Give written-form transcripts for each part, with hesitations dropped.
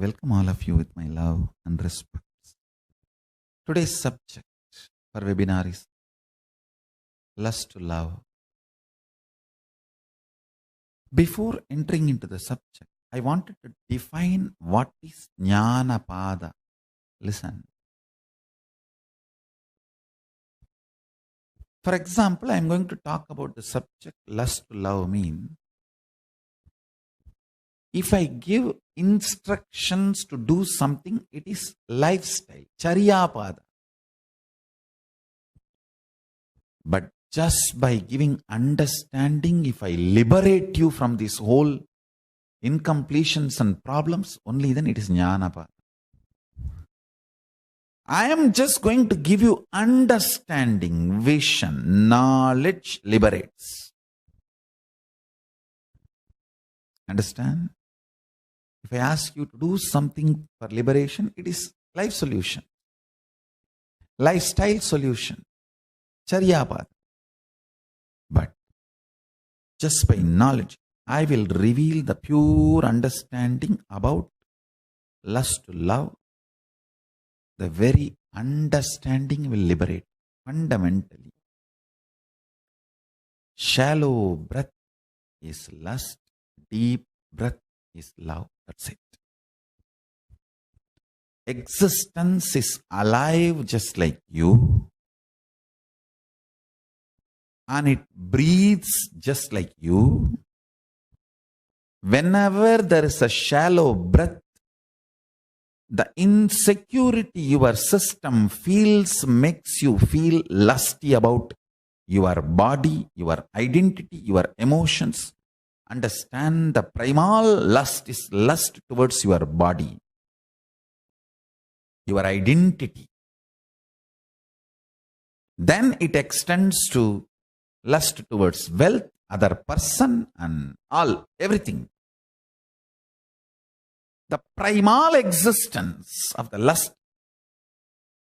welcome all of you with my love and respect. Today's subject for webinar is lust to love. Before entering into the subject, I wanted to define what is Jnana Pada. Listen. For example, I am going to talk about the subject lust to love means. If I give instructions to do something, it is lifestyle, Charya Pada. But just by giving understanding, if I liberate you from this whole incompletions and problems, only then it is Jnana Pada. I am just going to give you understanding, vision, knowledge liberates. Understand? If I ask you to do something for liberation, it is life solution, lifestyle solution, Charya Pada. But just by knowledge, I will reveal the pure understanding about lust to love. The very understanding will liberate fundamentally. Shallow breath is lust, deep breath is love. That's it. Existence is alive just like you, and it breathes just like you. Whenever there is a shallow breath, the insecurity your system feels makes you feel lusty about your body, your identity, your emotions. Understand, the primal lust is lust towards your body, your identity. Then it extends to lust towards wealth, other person, and everything. The primal existence of the lust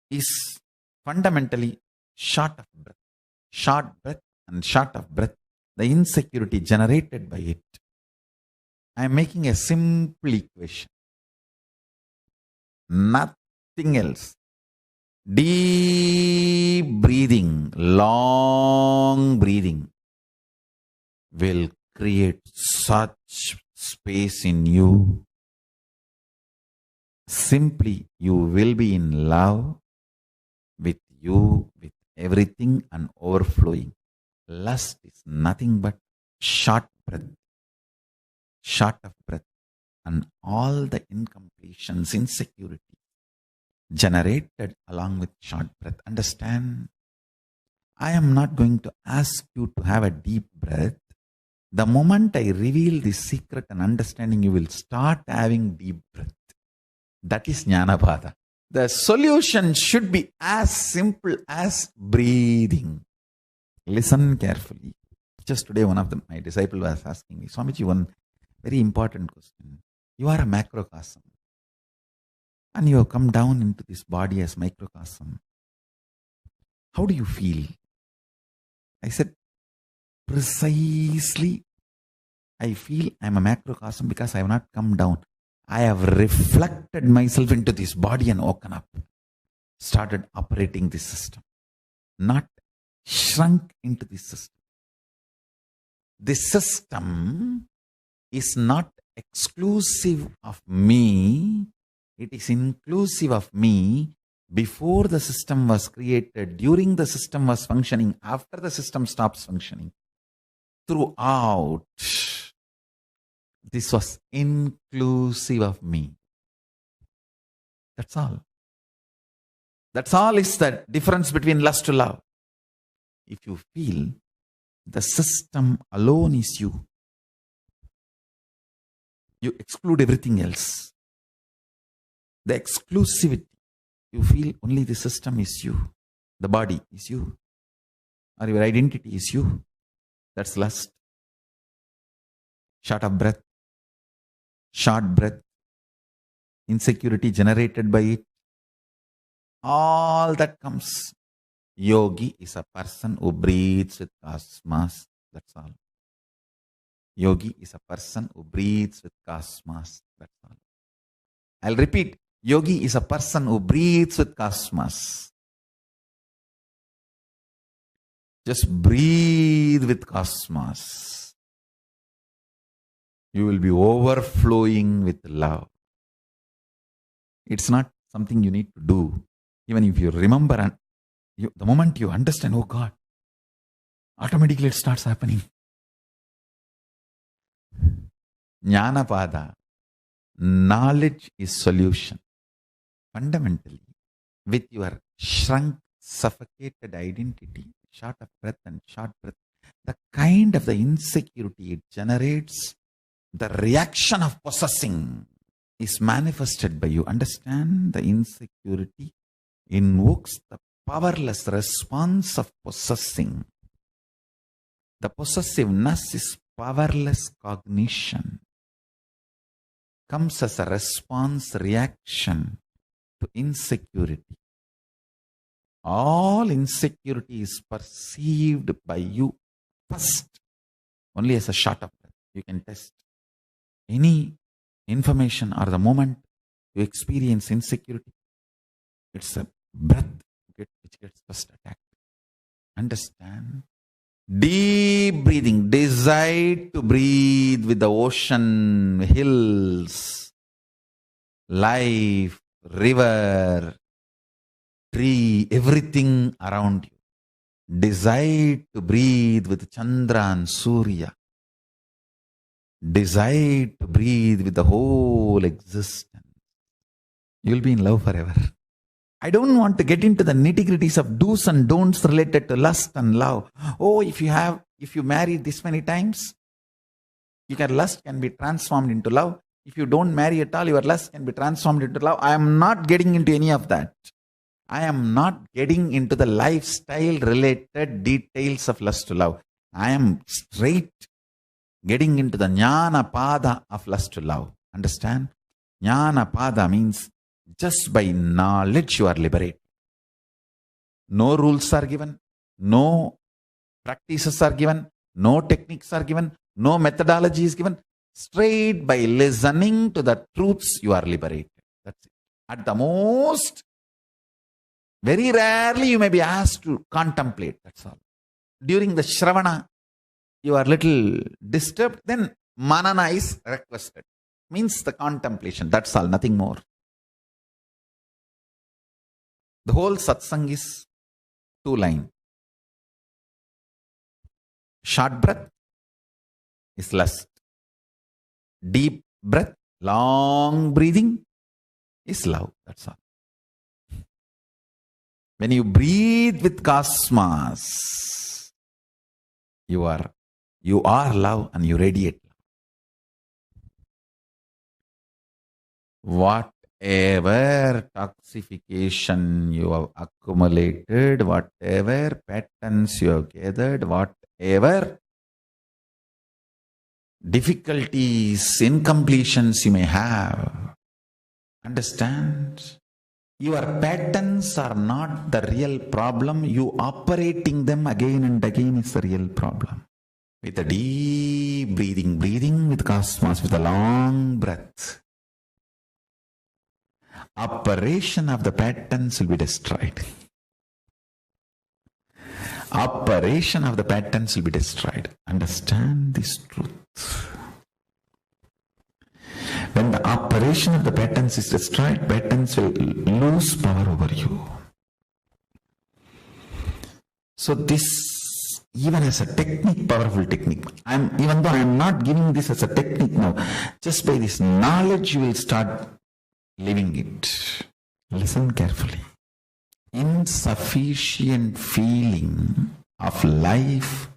is fundamentally short of breath. Short breath and short of breath. The insecurity generated by it. I am making a simple equation. Nothing else. Deep breathing, long breathing will create such space in you. Simply, you will be in love with you, with everything and overflowing. Lust is nothing but short breath, short of breath, and all the incompletions, insecurity generated along with short breath. Understand? I am not going to ask you to have a deep breath. The moment I reveal this secret and understanding, you will start having deep breath. That is Jnana Pada. The solution should be as simple as breathing. Listen carefully. Just today, one of my disciples was asking me, Swamiji, one very important question. You are a macrocosm, and you have come down into this body as microcosm. How do you feel? I said, precisely, I feel I am a macrocosm because I have not come down. I have reflected myself into this body and woken up. Started operating this system. Not shrunk into this system. This system is not exclusive of me. It is inclusive of me. Before the system was created, during the system was functioning, after the system stops functioning. Throughout, this was inclusive of me. That's all. That's all is the difference between lust to love. If you feel the system alone is you, you exclude everything else. The exclusivity, you feel only the system is you, the body is you, or your identity is you. That's lust. Short of breath, short breath, insecurity generated by it. All that comes. Yogi is a person who breathes with cosmos. That's all. Yogi is a person who breathes with cosmos. That's all. I'll repeat. Yogi is a person who breathes with cosmos. Just breathe with cosmos. You will be overflowing with love. It's not something you need to do. Even if you remember, and the moment you understand, oh God, automatically it starts happening. Jnanapada. Knowledge is solution. Fundamentally, with your shrunk, suffocated identity, short of breath and short breath, the kind of the insecurity it generates, the reaction of possessing is manifested by you. Understand? The insecurity invokes the powerless response of possessing. The possessiveness is powerless cognition. Comes as a response reaction to insecurity. All insecurity is perceived by you first, only as a short of breath. You can test any information or the moment you experience insecurity. It's a breath which gets first attacked. Understand? Deep breathing. Decide to breathe with the ocean, hills, life, river, tree, everything around you. Decide to breathe with Chandra and Surya. Decide to breathe with the whole existence. You'll be in love forever. I don't want to get into the nitty-gritties of do's and don'ts related to lust and love. Oh, if you marry this many times, lust can be transformed into love. If you don't marry at all, your lust can be transformed into love. I am not getting into any of that. I am not getting into the lifestyle related details of lust to love. I am straight getting into the jnana pada of lust to love. Understand? Jnana pada means just by knowledge you are liberated. No rules are given, no practices are given, no techniques are given, no methodology is given. Straight by listening to the truths you are liberated. That's it. At the most, very rarely you may be asked to contemplate. That's all. During the Shravana, you are little disturbed, then manana is requested. Means the contemplation. That's all, nothing more. The whole satsang is 2 lines. Short breath is lust. Deep breath, long breathing is love. That's all. When you breathe with cosmos, you are love and you radiate love. Whatever toxification you have accumulated, whatever patterns you have gathered, whatever difficulties, incompletions you may have, understand? Your patterns are not the real problem. You operating them again and again is the real problem. With a deep breathing with cosmos, with a long breath, operation of the patterns will be destroyed. Operation of the patterns will be destroyed. Understand this truth. When the operation of the patterns is destroyed, patterns will lose power over you. So this, even as a technique, powerful technique. Even though I am not giving this as a technique now, just by this knowledge you will start living it. Listen carefully. Insufficient feeling of life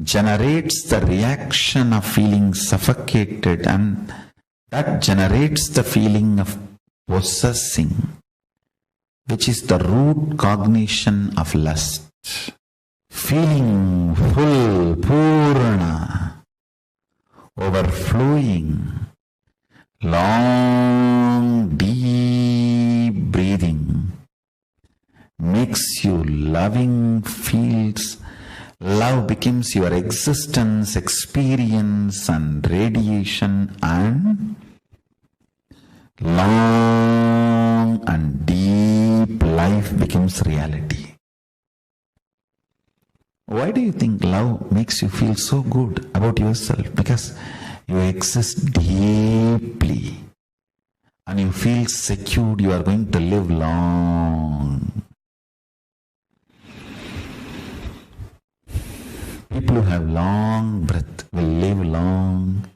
generates the reaction of feeling suffocated, and that generates the feeling of possessing, which is the root cognition of lust. Feeling full, purna, overflowing, long, deep breathing makes you loving, feels. Love becomes your existence, experience and radiation, and long and deep life becomes reality. Why do you think love makes you feel so good about yourself? Because you exist deeply and you feel secured you are going to live long. People who have long breath will live long